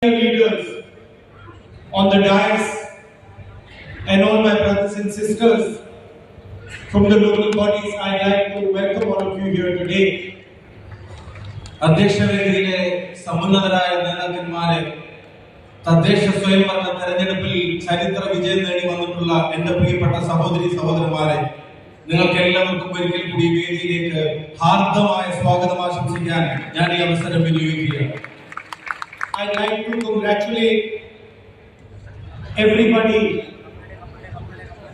leaders on the dais and all my brothers and sisters from the local bodies, I'd like to welcome all of you here today. അധ്യക്ഷവേദിയിലെ സമുന്നതരായ നേതാക്കന്മാരെ, തദ്ദേശ സ്വയംഭരണ തെരഞ്ഞെടുപ്പിൽ ചരിത്ര വിജയം നേടി വന്നിട്ടുള്ള എന്റെ പ്രിയപ്പെട്ട സഹോദരി സഹോദരന്മാരെ, നിങ്ങൾക്ക് എല്ലാവർക്കും ഒരിക്കൽ കൂടി വേദിയിലേക്ക് ഹാർദമായ സ്വാഗതം ആശംസിക്കാൻ ഞാൻ ഈ അവസരം വിനിയോഗിക്കുകയാണ്. I'd like to congratulate everybody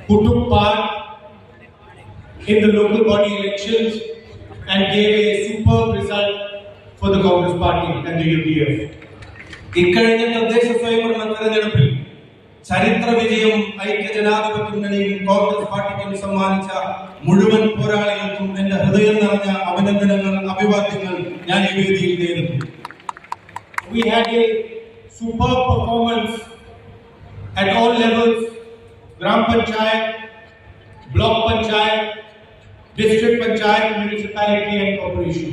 who took part in the local body elections and gave a superb result for the Congress Party and the UDF. ഇക്കഴിഞ്ഞ തദ്ദേശ സ്വയംഭരണ തെരഞ്ഞെടുപ്പിൽ ചരിത്ര വിജയം ഐക്യജനാധിപത്യ മുന്നണിയും കോൺഗ്രസ് പാർട്ടിക്കും സമ്മാനിച്ച മുഴുവൻ പോരാളികൾക്കും എന്റെ ഹൃദയം നിറഞ്ഞ അഭിനന്ദനങ്ങൾ, അഭിവാദ്യങ്ങൾ ഞാൻ ഈ വേദിയിൽ നേരുന്നു. We had a superb performance at all levels: Gram Panchayat, Block Panchayat, District Panchayat, Municipality and Corporation.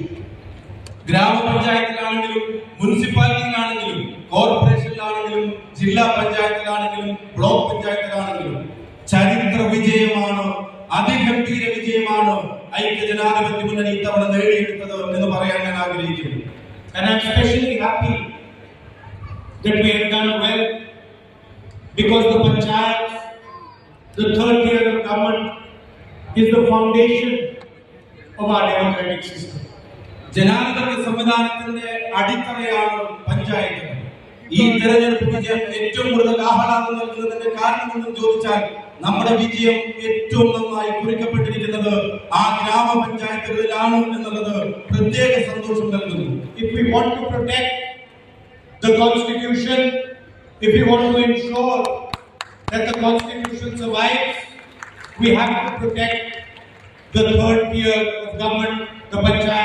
ഗ്രാമപഞ്ചായത്തിലാണെങ്കിലും മുനിസിപ്പാലിറ്റിയിലാണെങ്കിലും കോർപ്പറേഷനിലാണെങ്കിലും ജില്ലാ പഞ്ചായത്തിലാണെങ്കിലും ബ്ലോക്ക് പഞ്ചായത്തിലാണെങ്കിലും ചരിത്ര വിജയമാണ്, അതിഗംഭീര വിജയമാണ് ഐക്യജനാധിപത്യ മുന്നണി ഇത്തവണ നേടിയെടുത്തത് എന്ന് പറയാൻ ഞാൻ ആഗ്രഹിക്കുന്നു. And I'm especially happy that we have done well because the panchayats, the third tier of government, is the foundation of our democratic system. ജനാധിപത്യ സംവിധാനത്തിന്റെ അടിത്തറയാണ് പഞ്ചായത്ത്. ഈ തെരഞ്ഞെടുപ്പ് വിജയം ഏറ്റവും കൂടുതൽ ആഹ്ലാദം നൽകുന്നതിന്റെ കാരണമെന്ന് ചോദിച്ചാൽ നമ്മുടെ വിജയം ഏറ്റവും നന്നായി കുറിക്കപ്പെട്ടിരിക്കുന്നത് ആ ഗ്രാമപഞ്ചായത്തുകളിലാണ് എന്നുള്ളത് പ്രത്യേക സന്തോഷം നൽകുന്നു. If we want to protect the constitution, if we want to ensure that the constitution survives, we have to protect the third tier of government, the panchayat.